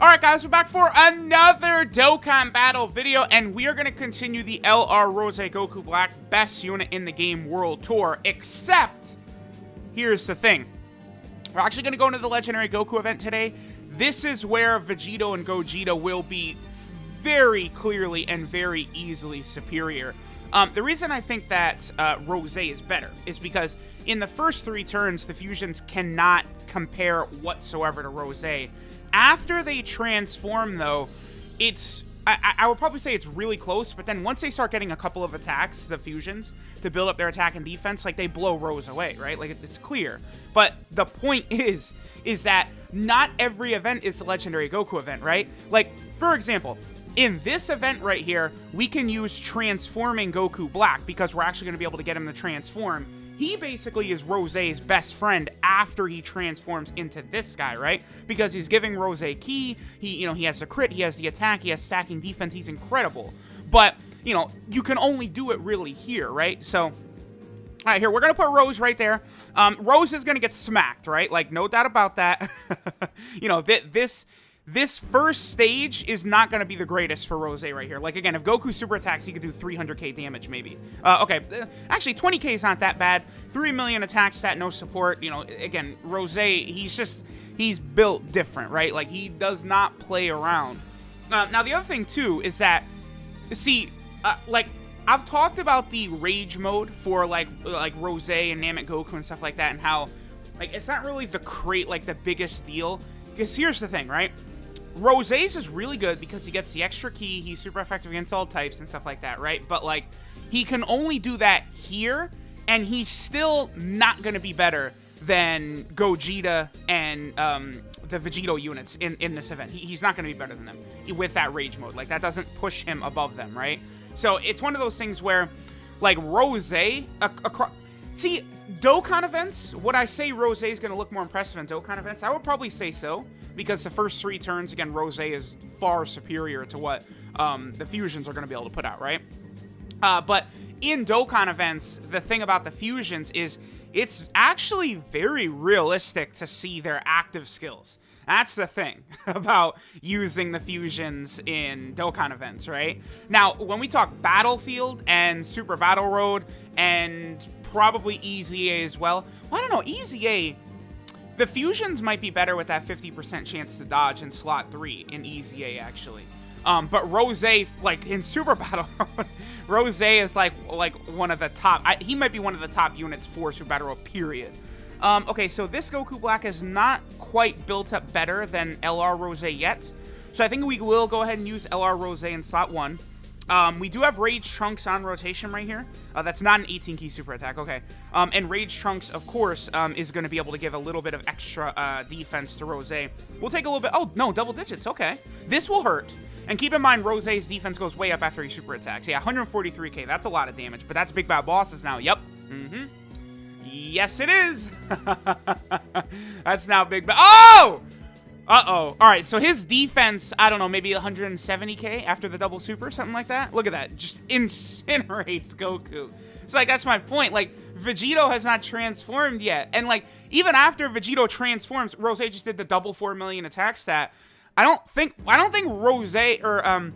Alright guys, we're back for another Dokkan battle video, and we are going to continue the LR Rose Goku Black best unit in the game world tour, except, here's the thing. We're actually going to go into the Legendary Goku event today. This is where Vegito and Gogeta will be very clearly and very easily superior. The reason I think that Rose is better is because in the first 3 turns, the fusions cannot compare whatsoever to Rose. After they transform, though, it's... I would probably say it's really close, but then once they start getting a couple of attacks, the fusions, to build up their attack and defense, like, they blow Rose away, right? Like, it's clear. But the point is that not every event is the Legendary Goku event, right? Like, for example, in this event right here, we can use Transforming Goku Black because we're actually going to be able to get him to transform. He basically is Rose's best friend after he transforms into this guy, right? Because he's giving Rose ki, he has the crit, he has the attack, he has stacking defense, he's incredible. But, you can only do it really here, right? So, all right, here, we're going to put Rose right there. Rose is going to get smacked, right? Like, no doubt about that. This first stage is not going to be the greatest for Rose right here. Like, again, if Goku super attacks, he could do 300k damage, maybe. Okay, actually, 20k is not that bad. 3 million attack stat, no support. Again, Rose, he's built different, right? Like, he does not play around. Now, the other thing, too, is that, see, like, I've talked about the rage mode for, like Rose and Namek Goku and stuff like that, and how, like, it's not really the biggest deal. Because here's the thing, right? Rose's is really good because he gets the extra ki, he's super effective against all types and stuff like that, right? But, like, he can only do that here, and he's still not going to be better than Gogeta and the Vegito units in this event. He's not going to be better than them with that rage mode. Like, that doesn't push him above them, right? So, it's one of those things where, like, Rose, see, Dokkan events, would I say Rose is going to look more impressive in Dokkan events? I would probably say so. Because the first 3 turns, again, Rose is far superior to what the fusions are going to be able to put out, right? But in Dokkan events, the thing about the fusions is it's actually very realistic to see their active skills. That's the thing about using the fusions in Dokkan events, right? Now, when we talk Battlefield and Super Battle Road and probably EZA as well, I don't know, EZA... The fusions might be better with that 50% chance to dodge in slot 3 in EZA, actually. But Rose, like, in Super Battle, Rose is, like one of the top... he might be one of the top units for Super Battle Road, period. Okay, so this Goku Black is not quite built up better than LR Rose yet. So I think we will go ahead and use LR Rose in slot 1. We do have Rage Trunks on rotation right here. That's not an 18-key super attack, okay. And Rage Trunks, of course, is going to be able to give a little bit of extra defense to Rose. We'll take a little bit... Oh, no, double digits, okay. This will hurt. And keep in mind, Rose's defense goes way up after he super attacks. Yeah, 143k, that's a lot of damage, but that's big bad bosses now. Yep. Yes, it is. That's now big bad... Oh! Uh-oh. All right, so his defense, I don't know, maybe 170k after the double super, something like that. Look at that. Just incinerates Goku. So, like, that's my point. Like, Vegito has not transformed yet. And, like, even after Vegito transforms, Rose just did the double 4 million attack stat. I don't think Rose or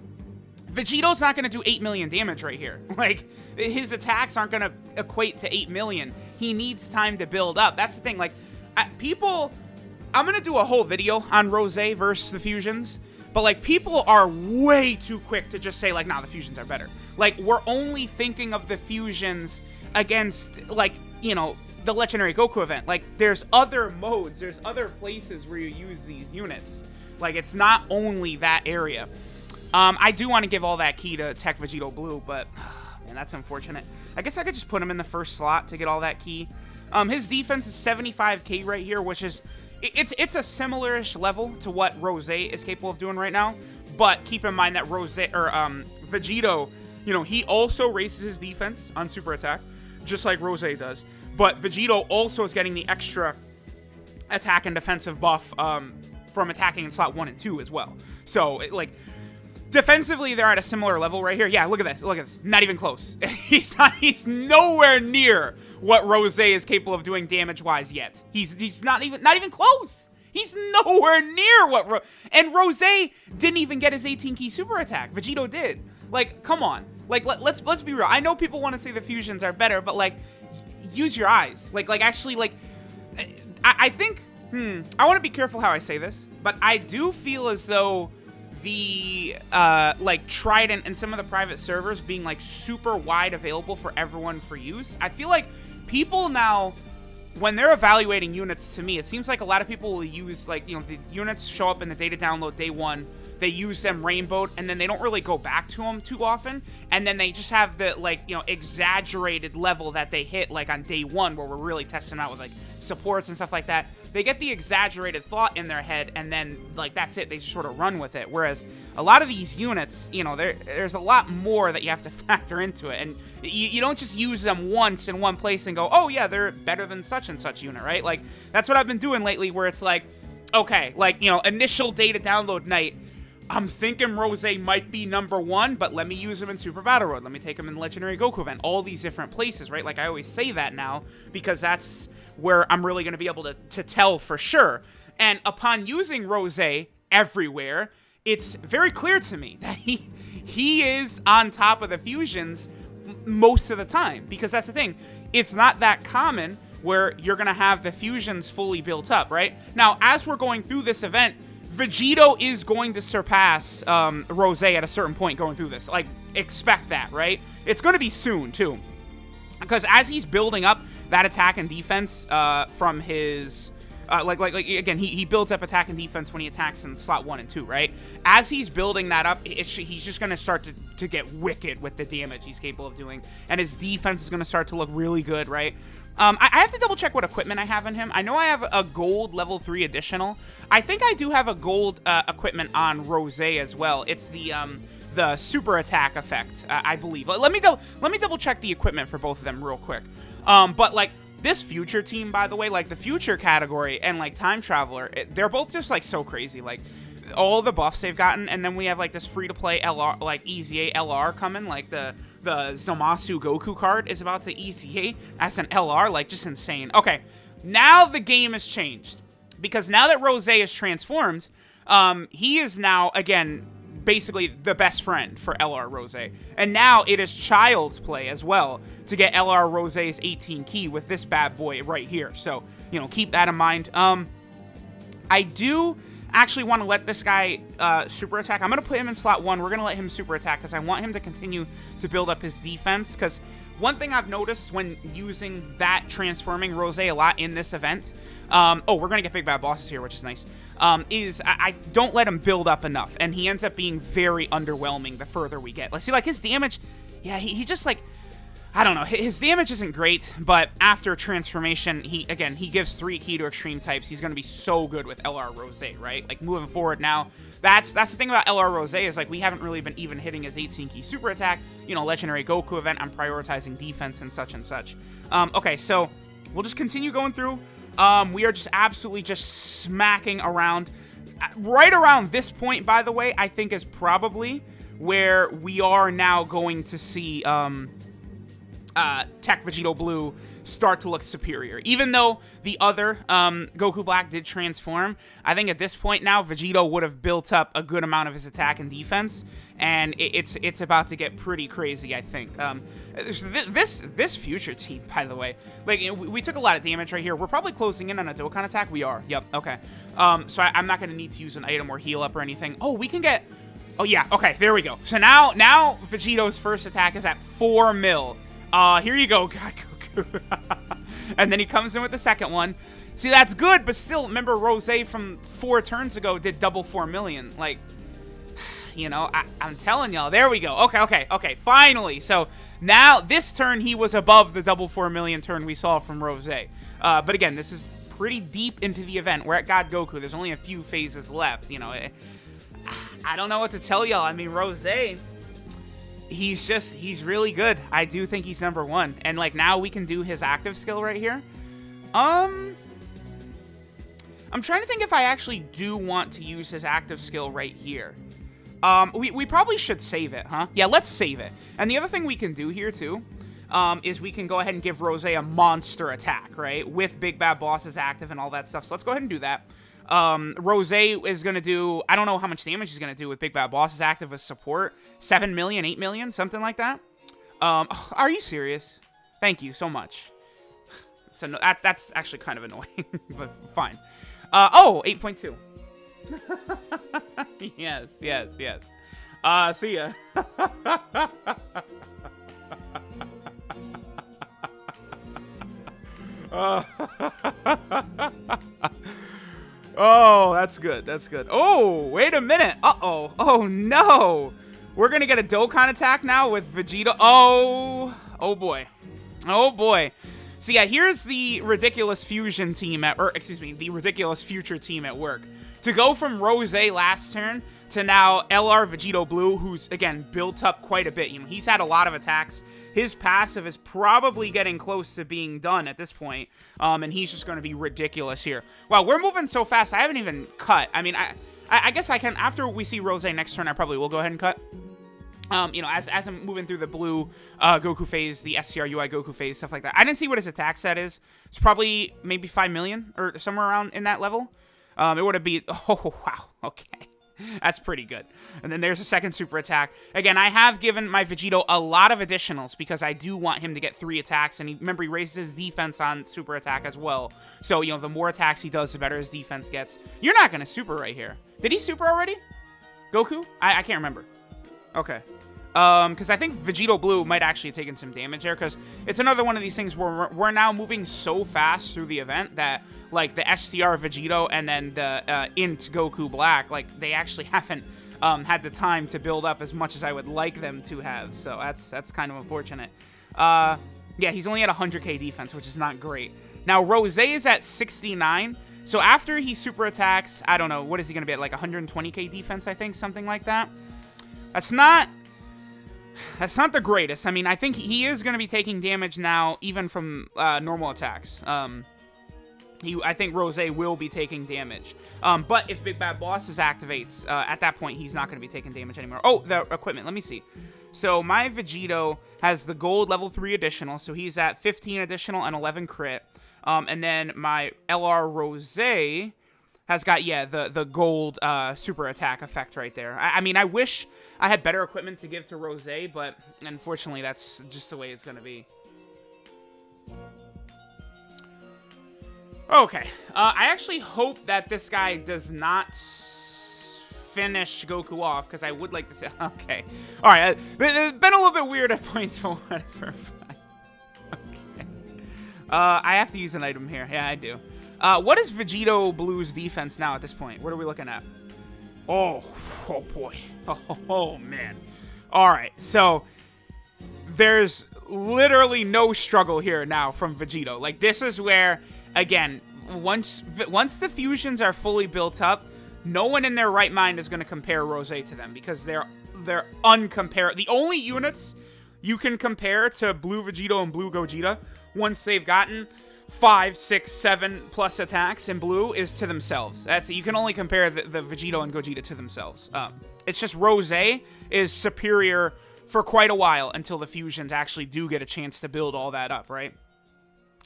Vegito's not going to do 8 million damage right here. Like, his attacks aren't going to equate to 8 million. He needs time to build up. That's the thing. Like, people... I'm going to do a whole video on Rose versus the fusions, but, like, people are way too quick to just say, like, nah, the fusions are better. Like, we're only thinking of the fusions against, like, the Legendary Goku event. Like, there's other modes, there's other places where you use these units. Like, it's not only that area. I do want to give all that ki to Tech Vegito Blue, but, man, that's unfortunate. I guess I could just put him in the first slot to get all that ki. His defense is 75k right here, which is... It's a similar-ish level to what Rose is capable of doing right now, but keep in mind that Vegito, he also raises his defense on super attack, just like Rose does, but Vegito also is getting the extra attack and defensive buff from attacking in slot 1 and 2 as well. So, defensively, they're at a similar level right here. Yeah, look at this. Not even close. He's nowhere near what Rose is capable of doing damage-wise yet. He's not even close. He's nowhere near what and Rose didn't even get his 18 key super attack. Vegito did. Like, come on. Like, let's be real. I know people want to say the fusions are better, but like, use your eyes. Like actually, like, I think. I want to be careful how I say this, but I do feel as though the like Trident and some of the private servers being like super wide available for everyone for use. I feel like people now, when they're evaluating units, to me, it seems like a lot of people will use, like, you know, the units show up in the data download day one, they use them rainbowed, and then they don't really go back to them too often, and then they just have the, like, you know, exaggerated level that they hit, like, on day one, where we're really testing out with, like, supports and stuff like that. They get the exaggerated thought in their head, and then, like, that's it. They just sort of run with it. Whereas a lot of these units, you know, there's a lot more that you have to factor into it. And you don't just use them once in one place and go, oh, yeah, they're better than such and such unit, right? Like, that's what I've been doing lately, where it's like, okay, like, you know, initial data download night, I'm thinking Rose might be #1, but let me use him in Super Battle Road. Let me take him in Legendary Goku event. All these different places, right? Like, I always say that now, because that's where I'm really going to be able to tell for sure. And upon using Rose everywhere, it's very clear to me that he is on top of the fusions most of the time. Because that's the thing. It's not that common where you're going to have the fusions fully built up, right? Now, as we're going through this event, Vegito is going to surpass Rose at a certain point going through this. Like, expect that, right? It's going to be soon, too. Because as he's building up that attack and defense from his... again, he builds up attack and defense when he attacks in slot 1 and 2, right? As he's building that up, he's just going to start to get wicked with the damage he's capable of doing. And his defense is going to start to look really good, right? I have to double check what equipment I have on him. I know I have a gold level 3 additional. I think I do have a gold equipment on Rose as well. It's the super attack effect, I believe. Let me double check the equipment for both of them real quick. But like this future team, by the way, like the future category and like time traveler, they're both just like so crazy. Like all the buffs they've gotten, and then we have like this free to play LR, like EZA LR coming, like the Zamasu Goku card is about to EZA as an LR, like just insane. Okay, now the game has changed, because now that Rose is transformed, he is now, again, basically the best friend for LR Rose. And now it is child's play as well to get LR Rose's 18 key with this bad boy right here. So, you know, keep that in mind. I do actually want to let this guy super attack. I'm going to put him in slot 1. We're going to let him super attack because I want him to continue to build up his defense. Because one thing I've noticed when using that transforming Rose a lot in this event, oh, we're going to get big bad bosses here, which is nice, is I don't let him build up enough. And he ends up being very underwhelming the further we get. Let's see, like his damage, yeah, he just like, I don't know, his damage isn't great, but after transformation, he gives 3 key to extreme types. He's going to be so good with LR Rose, right? Like, moving forward now, that's the thing about LR Rose is, like, we haven't really been even hitting his 18 key super attack. You know, Legendary Goku event, I'm prioritizing defense and such and such. Okay, so we'll just continue going through. We are just absolutely just smacking around. Right around this point, by the way, I think is probably where we are now going to see Tech Vegito Blue start to look superior. Even though the other Goku Black did transform, I think at this point now, Vegito would have built up a good amount of his attack and defense, and it's about to get pretty crazy, I think. This future team, by the way, like, we took a lot of damage right here. We're probably closing in on a Dokkan attack. We are. Yep. Okay. So I'm not going to need to use an item or heal up or anything. Oh, we can get... Oh, yeah. Okay, there we go. So now Vegito's first attack is at 4 mil. Here you go, God, Goku. And then he comes in with the second one. See, that's good, but still, remember Rose from 4 turns ago did double 4 million. Like, you know, I'm telling y'all. There we go. Okay, finally. So now, this turn, he was above the double 4 million turn we saw from Rose. But again, this is pretty deep into the event. We're at God Goku. There's only a few phases left, you know. I don't know what to tell y'all. I mean, Rose... He's really good. I do think he's #1. And, like, now we can do his active skill right here. I'm trying to think if I actually do want to use his active skill right here. We probably should save it, huh? Yeah, let's save it. And the other thing we can do here, too, is we can go ahead and give Rose a monster attack, right? With Big Bad Bosses active and all that stuff. So let's go ahead and do that. Rose is going to do, I don't know how much damage he's going to do with Big Bad Boss is active as support. 7 million, 8 million, something like that. Are you serious? Thank you so much. So no, that's actually kind of annoying, but fine. 8.2. Yes. See ya. Oh, that's good. Oh, wait a minute. Uh-oh. Oh, no. We're going to get a Dokkan attack now with Vegeta. Oh boy. So, yeah, here's the ridiculous fusion team the ridiculous future team at work. To go from Rose last turn to now LR Vegito Blue, who's, again, built up quite a bit. You know, he's had a lot of attacks. His passive is probably getting close to being done at this point, and he's just going to be ridiculous here. Wow, we're moving so fast, I haven't even cut. I mean, I guess I can, after we see Rose next turn, I probably will go ahead and cut. You know, as I'm moving through the blue Goku phase, the STR UI Goku phase, stuff like that. I didn't see what his attack set is. It's probably maybe 5 million or somewhere around in that level. It would have been, oh, wow, okay. That's pretty good. And then there's a second super attack. Again, I have given my Vegito a lot of additionals because I do want him to get 3 attacks. And remember, he raises his defense on super attack as well. So, you know, the more attacks he does, the better his defense gets. You're not going to super right here. Did he super already? Goku? I can't remember. Okay. Because I think Vegito Blue might actually have taken some damage there. Because it's another one of these things where we're now moving so fast through the event that, like, the STR Vegito and then the Int Goku Black, like, they actually haven't had the time to build up as much as I would like them to have. So that's kind of unfortunate. Yeah, he's only at 100k defense, which is not great. Now, Rose is at 69. So after he super attacks, I don't know, what is he going to be at, like 120k defense, I think, something like that. That's not the greatest. I mean, I think he is going to be taking damage now, even from normal attacks. I think Rose will be taking damage. But if Big Bad Bosses activates, at that point, he's not going to be taking damage anymore. Oh, the equipment. Let me see. So my Vegito has the gold level 3 additional. So he's at 15 additional and 11 crit. And then my LR Rose has got, yeah, the gold super attack effect right there. I mean, I wish I had better equipment to give to Rose, but unfortunately, that's just the way it's going to be. Okay, I actually hope that this guy does not finish Goku off, because I would like to say, okay. All right, it's been a little bit weird at points, but whatever. Okay. I have to use an item here. Yeah, I do. What is Vegito Blue's defense now at this point? What are we looking at? Oh boy. Oh, man. All right, so there's literally no struggle here now from Vegito. Like, this is where, again, once the fusions are fully built up, no one in their right mind is going to compare Rose to them, because they're uncomparable. The only units you can compare to Blue Vegito and Blue Gogeta, once they've gotten 5, 6, 7 plus attacks in blue, is to themselves. You can only compare the Vegito and Gogeta to themselves. It's just Rose is superior for quite a while until the fusions actually do get a chance to build all that up, right?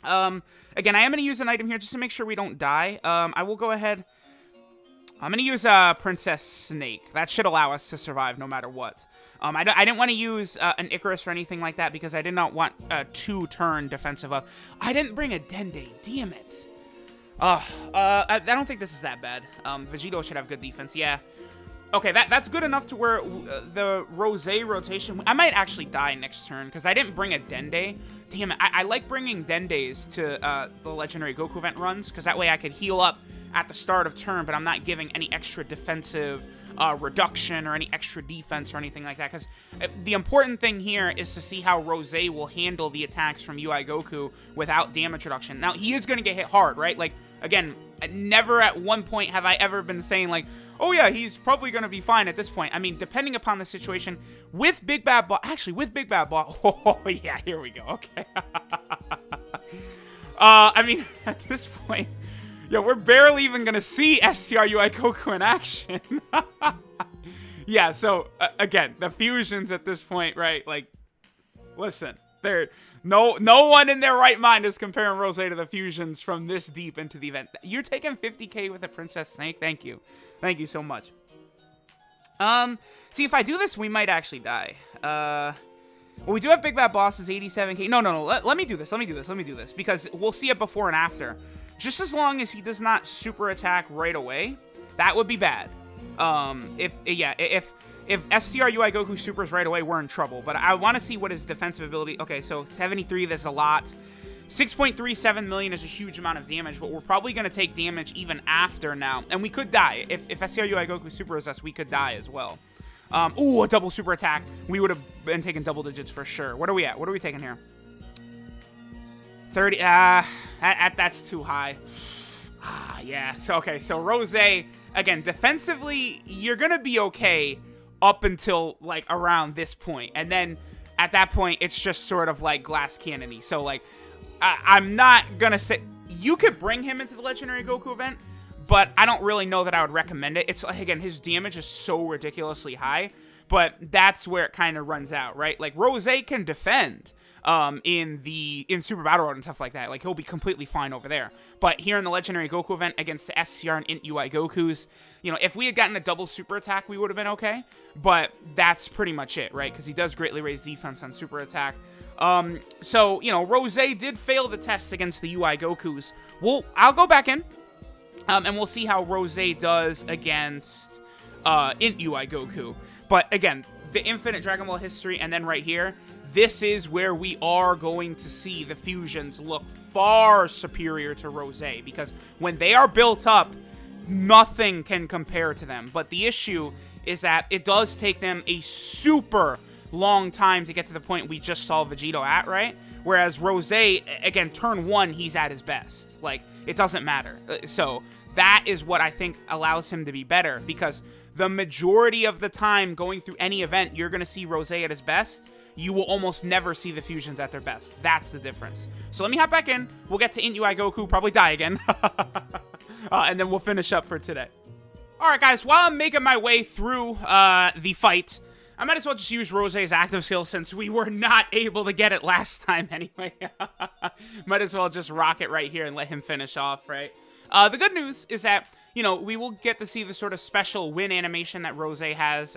Again, I am going to use an item here just to make sure we don't die. I will go ahead. I'm going to use Princess Snake. That should allow us to survive no matter what. I didn't want to use an Icarus or anything like that because I did not want a 2-turn defensive up. I didn't bring a Dende. Damn it. I don't think this is that bad. Vegito should have good defense. Yeah. Okay, that's good enough to where the Rose rotation... I might actually die next turn because I didn't bring a Dende. Damn it. I like bringing Dendes to the Legendary Goku event runs because that way I could heal up at the start of turn, but I'm not giving any extra defensive reduction or any extra defense or anything like that. Because the important thing here is to see how Rose will handle the attacks from UI Goku without damage reduction. Now, he is going to get hit hard, right? Like, again, never at one point have I ever been saying, like, oh yeah, he's probably going to be fine at this point. I mean, depending upon the situation, with Big Bad Boss, actually, with Big Bad Boss, oh yeah, here we go, okay. I mean, at this point, yeah, we're barely even going to see STRUI Goku in action. Yeah, so, again, the fusions at this point, right, like, listen, No one in their right mind is comparing Rose to the fusions from this deep into the event. You're taking 50k with a Princess Snake? Thank you. Thank you so much. See, if I do this, we might actually die. Well, we do have Big Bad Bosses, 87k. No. Let me do this. Let me do this. Because we'll see it before and after. Just as long as he does not super attack right away, that would be bad. If STR UI Goku supers right away, we're in trouble. But I want to see what his defensive ability... Okay, so 73, that's a lot. 6.37 million is a huge amount of damage, but we're probably going to take damage even after now. And we could die. If STR UI Goku supers us, we could die as well. Ooh, a double super attack. We would have been taking double digits for sure. What are we at? What are we taking here? 30. That's too high. Yeah. So Rose, again, defensively, you're going to be okay up until, like, around this point. And then, at that point, it's just sort of, like, glass cannon-y. So, like, I'm not going to say... You could bring him into the Legendary Goku event, but I don't really know that I would recommend it. It's, like, again, his damage is so ridiculously high, but that's where it kind of runs out, right? Like, Rose can defend in Super Battle Road and stuff like that. Like, he'll be completely fine over there. But here in the Legendary Goku event against the SCR and Int UI Gokus, you know, if we had gotten a double super attack, we would have been okay. But that's pretty much it, right? Because he does greatly raise defense on super attack. So, you know, Rose did fail the test against the UI Gokus. I'll go back in, and we'll see how Rose does against Int UI Goku. But again, the Infinite Dragon Ball history, and then right here, this is where we are going to see the fusions look far superior to Rose, because when they are built up, nothing can compare to them. But the issue is that it does take them a super long time to get to the point we just saw Vegito at, right? Whereas Rose, again, turn 1, he's at his best. Like, it doesn't matter. So that is what I think allows him to be better, because the majority of the time going through any event, you're going to see Rose at his best. You will almost never see the fusions at their best. That's the difference. So let me hop back in. We'll get to Int UI Goku, probably die again. And then we'll finish up for today. Alright guys, while I'm making my way through the fight, I might as well just use Rose's active skill since we were not able to get it last time anyway. Might as well just rock it right here and let him finish off, right? The good news is that, you know, we will get to see the sort of special win animation that Rose has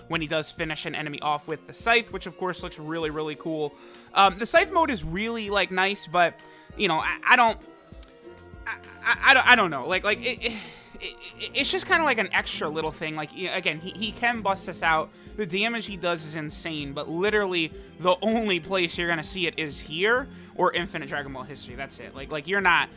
when he does finish an enemy off with the Scythe, which of course looks really, really cool. The Scythe mode is really, like, nice, but, you know, I don't know. Like it's just kind of like an extra little thing. Like, again, he can bust us out. The damage he does is insane, but literally the only place you're gonna see it is here or Infinite Dragon Ball history. That's it. Like you're not.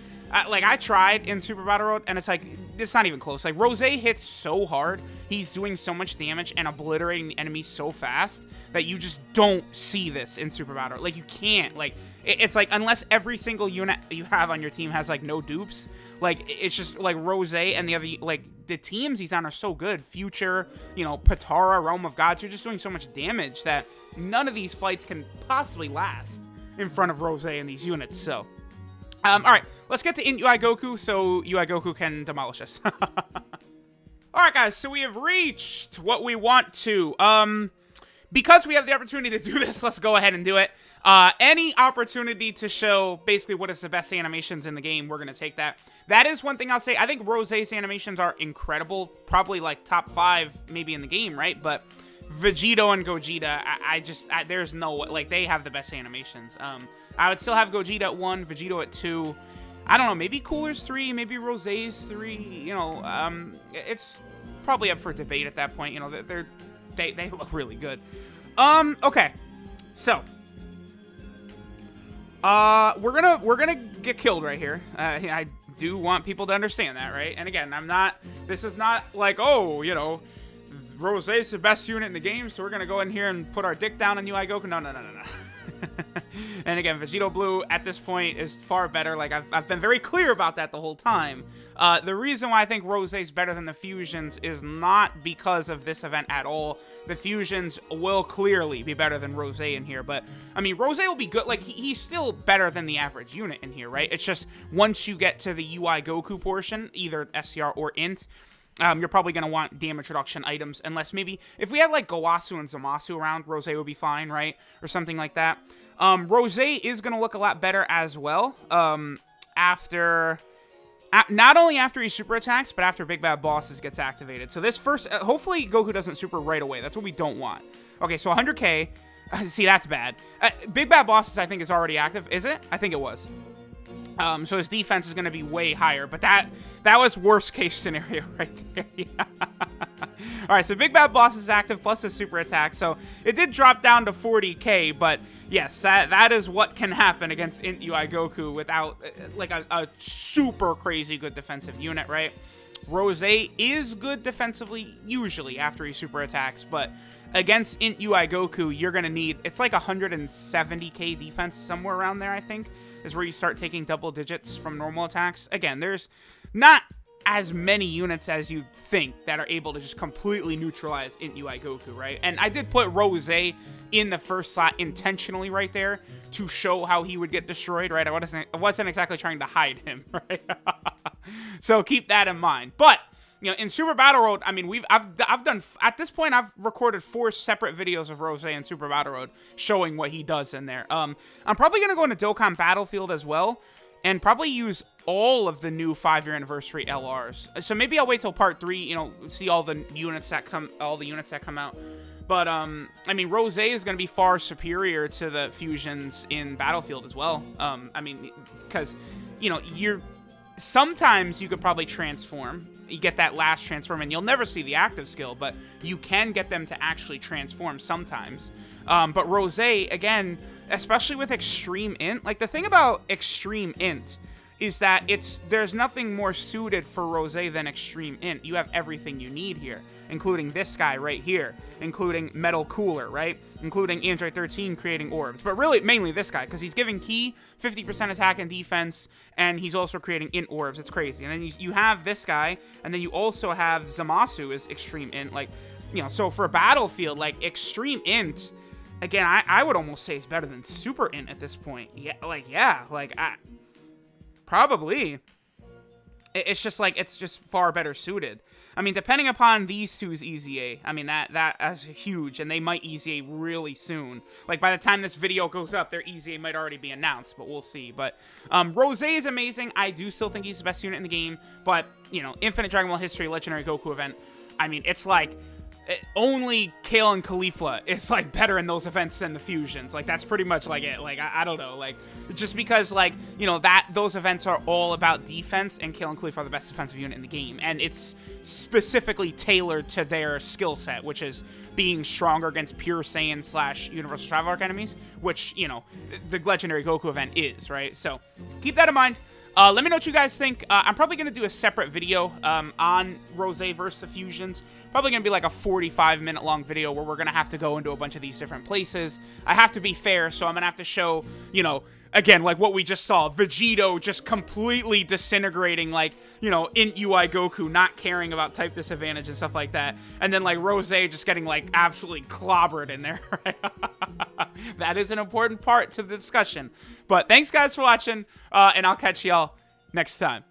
Like, I tried in Super Battle Road, and it's like, it's not even close. Like, Rose hits so hard, he's doing so much damage and obliterating the enemy so fast that you just don't see this in Super Battle Road. Like, you can't. Like, it's like, unless every single unit you have on your team has, like, no dupes, like, it's just, like, Rose and the other, like, the teams he's on are so good. Future, you know, Patara, Realm of Gods, you're just doing so much damage that none of these fights can possibly last in front of Rose and these units, so... Alright, let's get to Int UI Goku so UI Goku can demolish us. Alright guys, so we have reached what we want to. Because we have the opportunity to do this, let's go ahead and do it. Any opportunity to show basically what is the best animations in the game, we're going to take that. That is one thing I'll say. I think Rose's animations are incredible. Probably like top 5 maybe in the game, right? But Vegito and Gogeta, there's no, like, they have the best animations. I would still have Gogeta at 1, Vegito at 2. I don't know, maybe Cooler's 3, maybe Rose's 3. You know, it's probably up for debate at that point. You know, they look really good. Okay, so we're gonna get killed right here. I do want people to understand that, right? And again, this is not like, oh, you know, Rose is the best unit in the game, so we're gonna go in here and put our dick down on UI Goku. No. And again, Vegito Blue at this point is far better. Like, I've been very clear about that the whole time. The reason why I think Rose is better than the fusions is not because of this event at all. The fusions will clearly be better than Rose in here, but I mean, Rose will be good. Like, he's still better than the average unit in here, right? It's just once you get to the UI Goku portion, either SCR or Int, you're probably going to want damage reduction items, unless maybe if we had like Gowasu and Zamasu around, Rose would be fine, right? Or something like that. Rose is going to look a lot better as well after... not only after he super attacks, but after Big Bad Bosses gets activated. So this first... hopefully Goku doesn't super right away. That's what we don't want. Okay, so 100k. See, that's bad. Big Bad Bosses, I think, is already active. Is it? I think it was. So his defense is going to be way higher. But that was worst case scenario right there. Yeah. All right, so Big Bad Boss is active plus his super attack. So it did drop down to 40k, but yes, that is what can happen against Int UI Goku without like a super crazy good defensive unit, right? Rose is good defensively usually after he super attacks, but against Int UI Goku, you're going to need, it's like 170k defense, somewhere around there, I think, is where you start taking double digits from normal attacks. Again, there's not as many units as you think that are able to just completely neutralize Int UI Goku, right? And I did put Rose in the first slot intentionally right there to show how he would get destroyed, right? I wasn't exactly trying to hide him, right? So keep that in mind. But you know, in Super Battle Road, I mean, I've done, at this point, I've recorded 4 separate videos of Rose in Super Battle Road showing what he does in there. I'm probably going to go into Dokkan Battlefield as well and probably use all of the new 5-year anniversary LRs. So maybe I'll wait till part 3, you know, see all the units that come out. But, I mean, Rose is going to be far superior to the fusions in Battlefield as well. I mean, because, you know, sometimes you could probably transform. You get that last transform, and you'll never see the active skill, but you can get them to actually transform sometimes. But Rose, again, especially with Extreme Int, like the thing about Extreme Int is that there's nothing more suited for Rose than Extreme Int. You have everything you need here, including this guy right here, including Metal Cooler, right? Including Android 13 creating orbs. But really, mainly this guy, because he's giving Ki 50% attack and defense, and he's also creating Int orbs. It's crazy. And then you have this guy, and then you also have Zamasu as Extreme Int. Like, you know, so for Battlefield, like, Extreme Int, again, I would almost say is better than Super Int at this point. Yeah, probably. It's just like, it's just far better suited. I mean, depending upon these two's EZA, I mean, that's huge, and they might EZA really soon. Like, by the time this video goes up, their EZA might already be announced, but we'll see. But Rose is amazing. I do still think he's the best unit in the game, but, you know, Infinite Dragon Ball History Legendary Goku event, I mean, it's like, only Kale and Khalifa is like better in those events than the fusions. Like, that's pretty much like it. Like, I don't know, like, just because, like, you know, those events are all about defense, and Kale and Khalifa are the best defensive unit in the game, and it's specifically tailored to their skill set, which is being stronger against pure Saiyan / Universal Travel Arc enemies, which, you know, the Legendary Goku event is, right? So keep that in mind. Let me know what you guys think. I'm probably going to do a separate video on Rose versus the fusions. Probably going to be like a 45-minute long video where we're going to have to go into a bunch of these different places. I have to be fair, so I'm going to have to show, you know, again, like what we just saw. Vegito just completely disintegrating, like, you know, Int UI Goku not caring about type disadvantage and stuff like that. And then, like, Rose just getting, like, absolutely clobbered in there, right? That is an important part to the discussion. But thanks, guys, for watching, and I'll catch y'all next time.